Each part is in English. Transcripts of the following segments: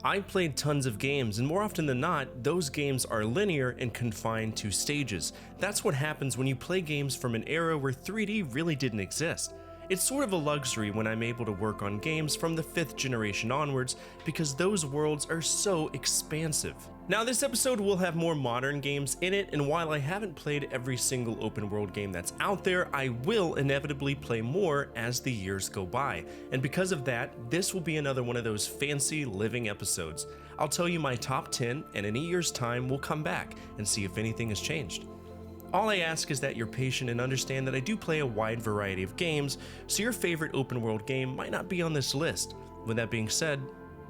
I played tons of games, and more often than not, those games are linear and confined to stages. That's what happens when you play games from an era where 3D really didn't exist. It's sort of a luxury when I'm able to work on games from the 5th generation onwards, because those worlds are so expansive. Now, this episode will have more modern games in it, and while I haven't played every single open world game that's out there, I will inevitably play more as the years go by. And because of that, this will be another one of those fancy living episodes. I'll tell you my top 10, and in a year's time, we'll come back and see if anything has changed. All I ask is that you're patient and understand that I do play a wide variety of games, so your favorite open world game might not be on this list. With that being said,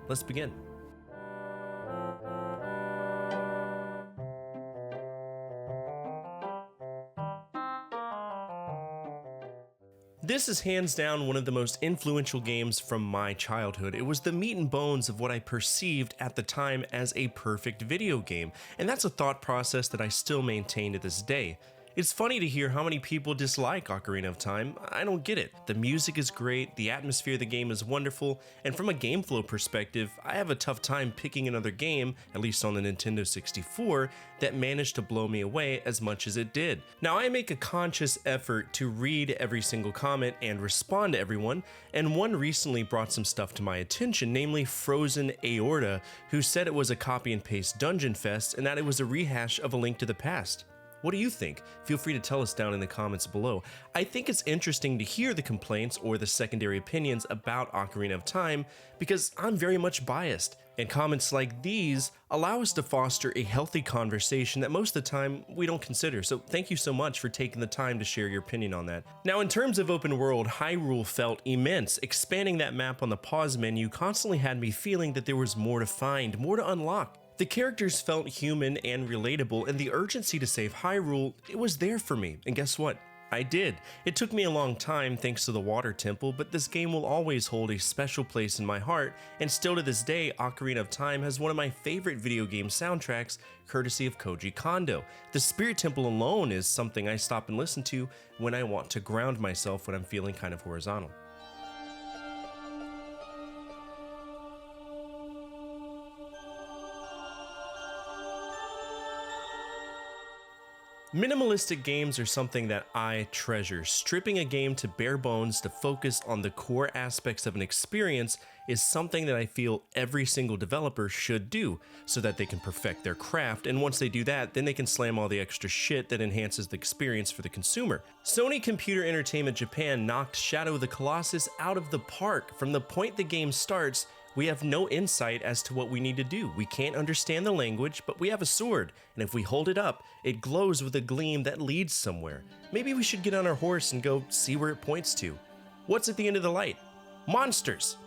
let's begin. This is hands down one of the most influential games from my childhood. It was the meat and bones of what I perceived at the time as a perfect video game, and that's a thought process that I still maintain to this day. It's funny to hear how many people dislike Ocarina of Time. I don't get it. The music is great, the atmosphere of the game is wonderful, and from a game flow perspective, I have a tough time picking another game, at least on the Nintendo 64, that managed to blow me away as much as it did. Now, I make a conscious effort to read every single comment and respond to everyone, and one recently brought some stuff to my attention, namely Frozen Aorta, who said it was a copy and paste Dungeon Fest and that it was a rehash of A Link to the Past. What do you think? Feel free to tell us down in the comments below. I think it's interesting to hear the complaints or the secondary opinions about Ocarina of Time because I'm very much biased, and comments like these allow us to foster a healthy conversation that most of the time we don't consider, so thank you so much for taking the time to share your opinion on that. Now, in terms of open world, Hyrule felt immense. Expanding that map on the pause menu constantly had me feeling that there was more to find, more to unlock. The characters felt human and relatable, and the urgency to save Hyrule, it was there for me, and guess what? I did. It took me a long time thanks to the Water Temple, but this game will always hold a special place in my heart, and still to this day, Ocarina of Time has one of my favorite video game soundtracks, courtesy of Koji Kondo. The Spirit Temple alone is something I stop and listen to when I want to ground myself when I'm feeling kind of horizontal. Minimalistic games are something that I treasure. Stripping a game to bare bones to focus on the core aspects of an experience is something that I feel every single developer should do so that they can perfect their craft, and once they do that, then they can slam all the extra shit that enhances the experience for the consumer. Sony Computer Entertainment Japan knocked Shadow of the Colossus out of the park. From the point the game starts, we have no insight as to what we need to do. We can't understand the language, but we have a sword, and if we hold it up, it glows with a gleam that leads somewhere. Maybe we should get on our horse and go see where it points to. What's at the end of the light? Monsters!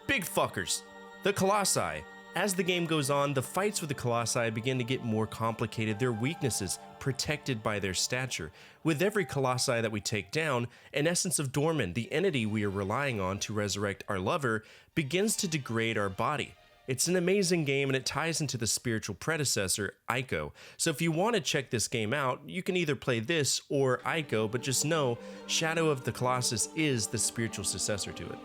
Big fuckers! The Colossi. As the game goes on, the fights with the Colossi begin to get more complicated, their weaknesses protected by their stature. With every Colossi that we take down, an essence of Dorman, the entity we are relying on to resurrect our lover, begins to degrade our body. It's an amazing game, and it ties into the spiritual predecessor, Ico. So if you want to check this game out, you can either play this or Ico, but just know, Shadow of the Colossus is the spiritual successor to it.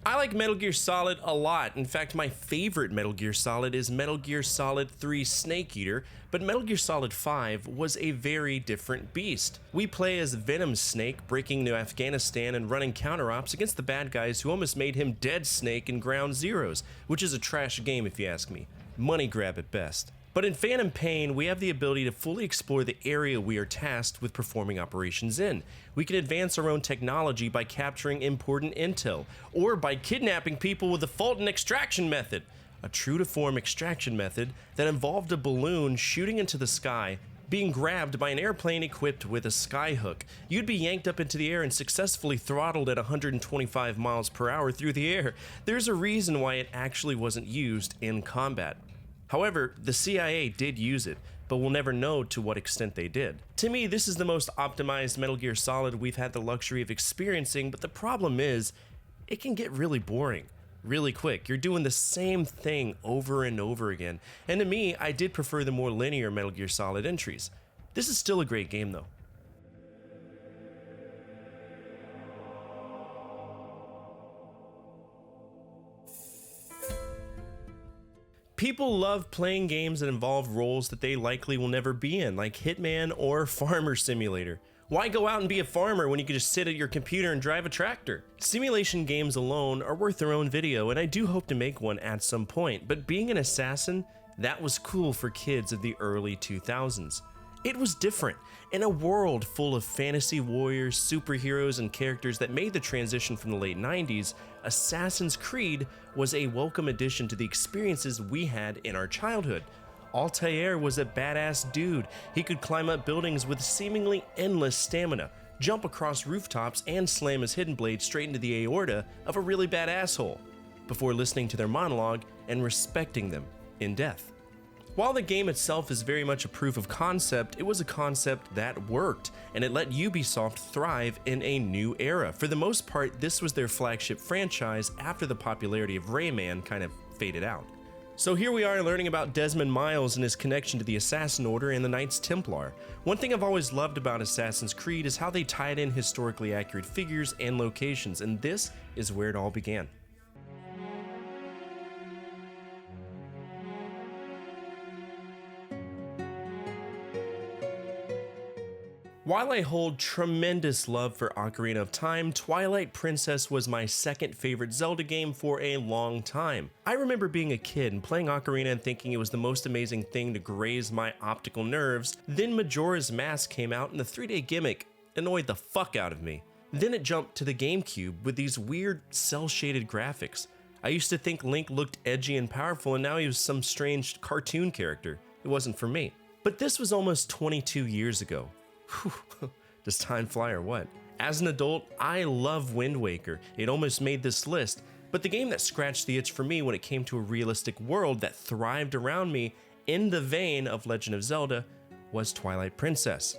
I like Metal Gear Solid a lot. In fact, my favorite Metal Gear Solid is Metal Gear Solid 3 Snake Eater, but Metal Gear Solid 5 was a very different beast. We play as Venom Snake, breaking into Afghanistan and running counter-ops against the bad guys who almost made him Dead Snake in Ground Zeroes, which is a trash game if you ask me. Money grab at best. But in Phantom Pain, we have the ability to fully explore the area we are tasked with performing operations in. We can advance our own technology by capturing important intel, or by kidnapping people with the Fulton extraction method, a true-to-form extraction method that involved a balloon shooting into the sky, being grabbed by an airplane equipped with a skyhook. You'd be yanked up into the air and successfully throttled at 125 miles per hour through the air. There's a reason why it actually wasn't used in combat. However, the CIA did use it, but we'll never know to what extent they did. To me, this is the most optimized Metal Gear Solid we've had the luxury of experiencing, but the problem is, it can get really boring, really quick. You're doing the same thing over and over again, and to me, I did prefer the more linear Metal Gear Solid entries. This is still a great game though. People love playing games that involve roles that they likely will never be in, like Hitman or Farmer Simulator. Why go out and be a farmer when you can just sit at your computer and drive a tractor? Simulation games alone are worth their own video, and I do hope to make one at some point, but being an assassin, that was cool for kids of the early 2000s. It was different, in a world full of fantasy warriors, superheroes, and characters that made the transition from the late 90s, Assassin's Creed was a welcome addition to the experiences we had in our childhood. Altair was a badass dude. He could climb up buildings with seemingly endless stamina, jump across rooftops, and slam his hidden blade straight into the aorta of a really bad asshole, before listening to their monologue and respecting them in death. While the game itself is very much a proof of concept, it was a concept that worked, and it let Ubisoft thrive in a new era. For the most part, this was their flagship franchise after the popularity of Rayman kind of faded out. So here we are learning about Desmond Miles and his connection to the Assassin Order and the Knights Templar. One thing I've always loved about Assassin's Creed is how they tied in historically accurate figures and locations, and this is where it all began. While I hold tremendous love for Ocarina of Time, Twilight Princess was my second favorite Zelda game for a long time. I remember being a kid and playing Ocarina and thinking it was the most amazing thing to graze my optical nerves. Then Majora's Mask came out and the 3D gimmick annoyed the fuck out of me. Then it jumped to the GameCube with these weird cel-shaded graphics. I used to think Link looked edgy and powerful, and now he was some strange cartoon character. It wasn't for me. But this was almost 22 years ago. Whew, does time fly or what? As an adult, I love Wind Waker. It almost made this list, but the game that scratched the itch for me when it came to a realistic world that thrived around me in the vein of Legend of Zelda was Twilight Princess.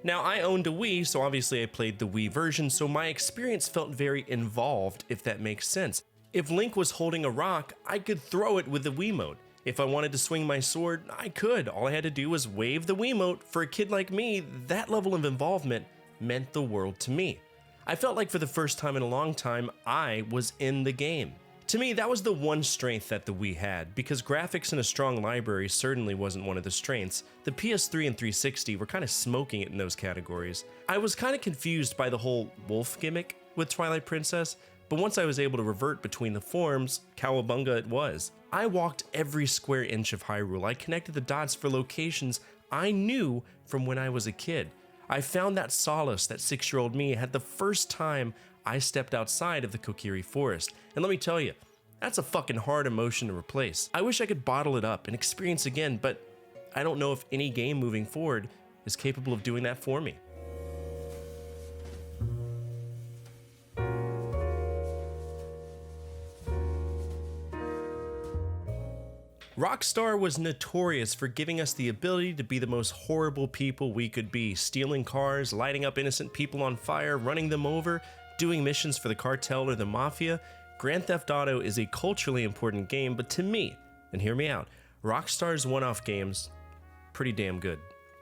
Now, I owned a Wii, so obviously I played the Wii version, so my experience felt very involved, if that makes sense. If Link was holding a rock, I could throw it with the Wiimote. If I wanted to swing my sword, I could. All I had to do was wave the Wiimote. For a kid like me, that level of involvement meant the world to me. I felt like for the first time in a long time, I was in the game. To me, that was the one strength that the Wii had, because graphics and a strong library certainly wasn't one of the strengths. The PS3 and 360 were kind of smoking it in those categories. I was kind of confused by the whole wolf gimmick with Twilight Princess, but once I was able to revert between the forms, cowabunga it was. I walked every square inch of Hyrule. I connected the dots for locations I knew from when I was a kid. I found that solace that 6-year-old me had the first time I stepped outside of the Kokiri Forest. And let me tell you, that's a fucking hard emotion to replace. I wish I could bottle it up and experience again, but I don't know if any game moving forward is capable of doing that for me. Rockstar was notorious for giving us the ability to be the most horrible people we could be, stealing cars, lighting up innocent people on fire, running them over, doing missions for the cartel or the mafia. Grand Theft Auto is a culturally important game, but to me, and hear me out, Rockstar's one-off games, pretty damn good.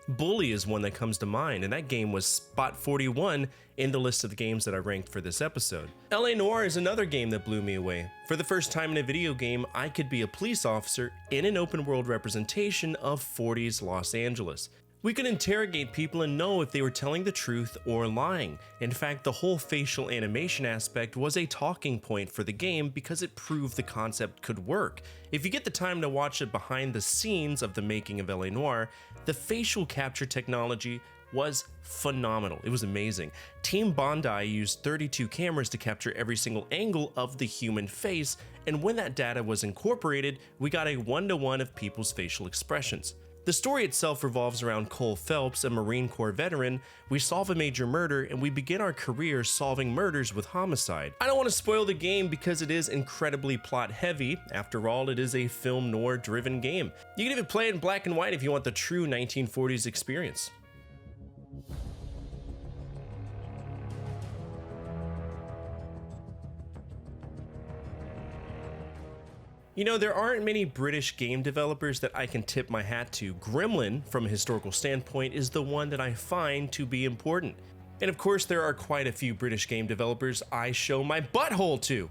Bully is one that comes to mind, and that game was spot 41 in the list of the games that I ranked for this episode. LA Noire is another game that blew me away. For the first time in a video game, I could be a police officer in an open world representation of 40s Los Angeles. We could interrogate people and know if they were telling the truth or lying. In fact, the whole facial animation aspect was a talking point for the game because it proved the concept could work. If you get the time to watch it behind the scenes of the making of LA Noire, the facial capture technology was phenomenal. It was amazing. Team Bondi used 32 cameras to capture every single angle of the human face, and when that data was incorporated, we got a one-to-one of people's facial expressions. The story itself revolves around Cole Phelps, a Marine Corps veteran. We solve a major murder and we begin our career solving murders with homicide. I don't want to spoil the game because it is incredibly plot heavy. After all, it is a film noir driven game. You can even play it in black and white if you want the true 1940s experience. You know, there aren't many British game developers that I can tip my hat to. Gremlin, from a historical standpoint, is the one that I find to be important. And of course, there are quite a few British game developers I show my butthole to.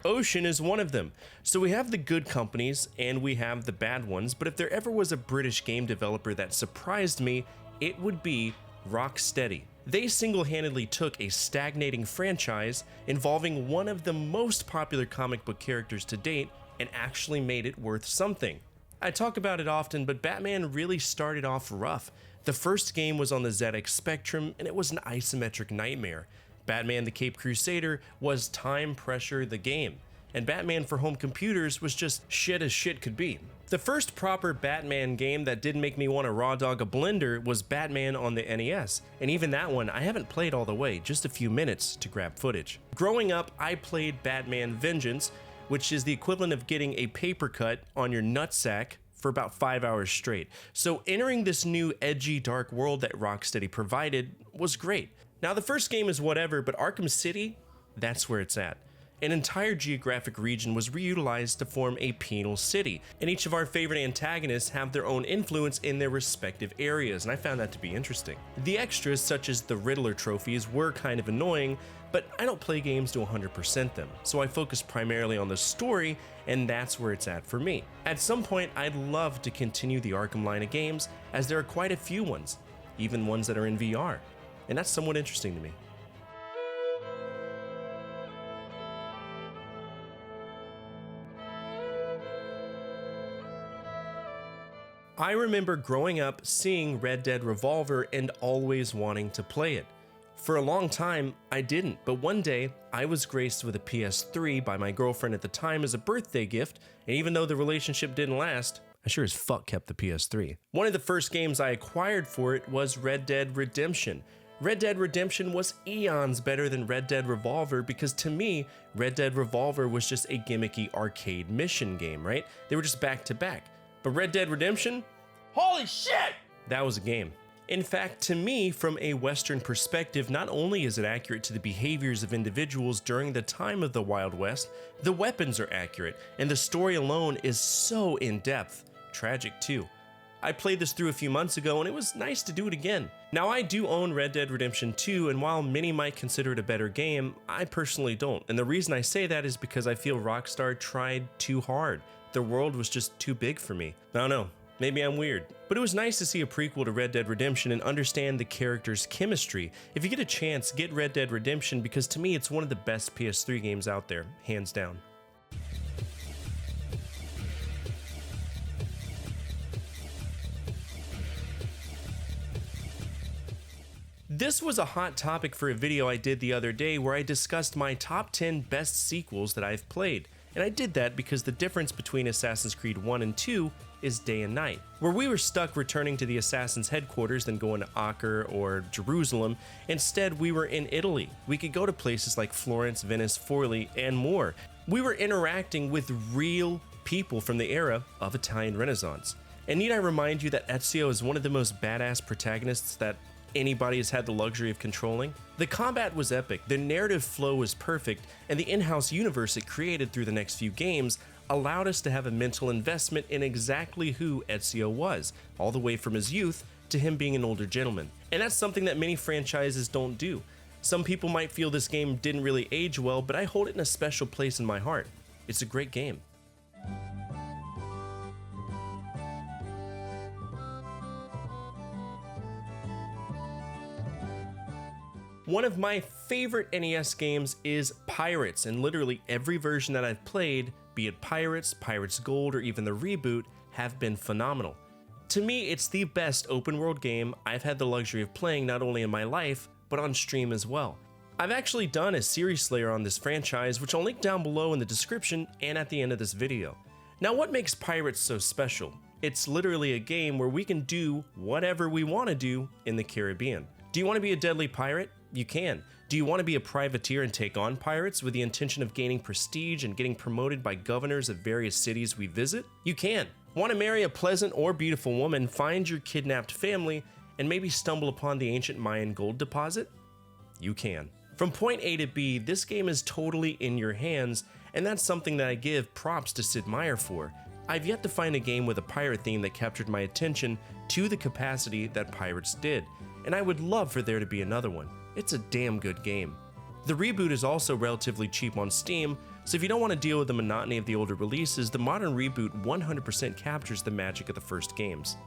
Ocean is one of them. So we have the good companies and we have the bad ones, but if there ever was a British game developer that surprised me, it would be Rocksteady. They single-handedly took a stagnating franchise involving one of the most popular comic book characters to date and actually made it worth something. I talk about it often, but Batman really started off rough. The first game was on the ZX Spectrum and it was an isometric nightmare. Batman the Caped Crusader was time pressure the game, and Batman for home computers was just shit as shit could be. The first proper Batman game that didn't make me want to raw dog a blender was Batman on the NES, and even that one I haven't played all the way, just a few minutes to grab footage. Growing up, I played Batman Vengeance, which is the equivalent of getting a paper cut on your nutsack for about 5 hours straight. So entering this new edgy dark world that Rocksteady provided was great. Now the first game is whatever, but Arkham City, that's where it's at. An entire geographic region was reutilized to form a penal city, and each of our favorite antagonists have their own influence in their respective areas, and I found that to be interesting. The extras, such as the Riddler trophies, were kind of annoying, but I don't play games to 100% them, so I focus primarily on the story, and that's where it's at for me. At some point, I'd love to continue the Arkham line of games, as there are quite a few ones, even ones that are in VR, and that's somewhat interesting to me. I remember growing up seeing Red Dead Revolver and always wanting to play it. For a long time, I didn't, but one day, I was graced with a PS3 by my girlfriend at the time as a birthday gift, and even though the relationship didn't last, I sure as fuck kept the PS3. One of the first games I acquired for it was Red Dead Redemption. Red Dead Redemption was eons better than Red Dead Revolver because to me, Red Dead Revolver was just a gimmicky arcade mission game, right? They were just back to back. But Red Dead Redemption? Holy shit! That was a game. In fact, to me, from a Western perspective, not only is it accurate to the behaviors of individuals during the time of the Wild West, the weapons are accurate, and the story alone is so in-depth. Tragic too. I played this through a few months ago and it was nice to do it again. Now I do own Red Dead Redemption 2, and while many might consider it a better game, I personally don't. And the reason I say that is because I feel Rockstar tried too hard. The world was just too big for me. I don't know, maybe I'm weird. But it was nice to see a prequel to Red Dead Redemption and understand the characters' chemistry. If you get a chance, get Red Dead Redemption because to me it's one of the best PS3 games out there, hands down. This was a hot topic for a video I did the other day where I discussed my top 10 best sequels that I've played. And I did that because the difference between Assassin's Creed 1 and 2 is day and night. Where we were stuck returning to the Assassin's headquarters than going to Acre or Jerusalem, instead we were in Italy. We could go to places like Florence, Venice, Forlì, and more. We were interacting with real people from the era of Italian Renaissance. And need I remind you that Ezio is one of the most badass protagonists that anybody has had the luxury of controlling? The combat was epic, the narrative flow was perfect, and the in-house universe it created through the next few games allowed us to have a mental investment in exactly who Ezio was, all the way from his youth to him being an older gentleman. And that's something that many franchises don't do. Some people might feel this game didn't really age well, but I hold it in a special place in my heart. It's a great game. One of my favorite NES games is Pirates, and literally every version that I've played, be it Pirates, Pirates Gold, or even the reboot, have been phenomenal. To me, it's the best open world game I've had the luxury of playing not only in my life, but on stream as well. I've actually done a series slayer on this franchise, which I'll link down below in the description and at the end of this video. Now, what makes Pirates so special? It's literally a game where we can do whatever we want to do in the Caribbean. Do you want to be a deadly pirate? You can. Do you want to be a privateer and take on pirates with the intention of gaining prestige and getting promoted by governors of various cities we visit? You can. Want to marry a pleasant or beautiful woman, find your kidnapped family, and maybe stumble upon the ancient Mayan gold deposit? You can. From point A to B, this game is totally in your hands, and that's something that I give props to Sid Meier for. I've yet to find a game with a pirate theme that captured my attention to the capacity that Pirates did, and I would love for there to be another one. It's a damn good game. The reboot is also relatively cheap on Steam, So if you don't want to deal with the monotony of the older releases, the modern reboot 100% captures the magic of the first games.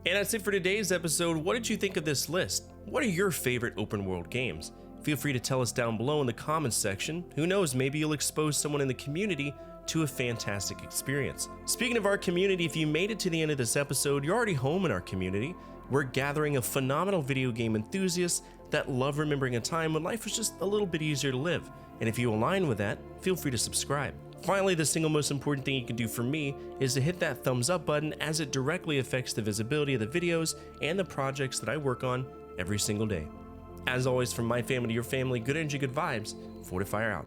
And that's it for today's episode. What did you think of this list? What are your favorite open world games? Feel free to tell us down below in the comments section. Who knows, maybe you'll expose someone in the community to a fantastic experience. Speaking of our community, if you made it to the end of this episode, you're already home in our community. We're gathering of phenomenal video game enthusiasts that love remembering a time when life was just a little bit easier to live. And if you align with that, feel free to subscribe. Finally, the single most important thing you can do for me is to hit that thumbs up button, as it directly affects the visibility of the videos and the projects that I work on every single day. As always, from my family to your family, good energy, good vibes. Fortefyre out.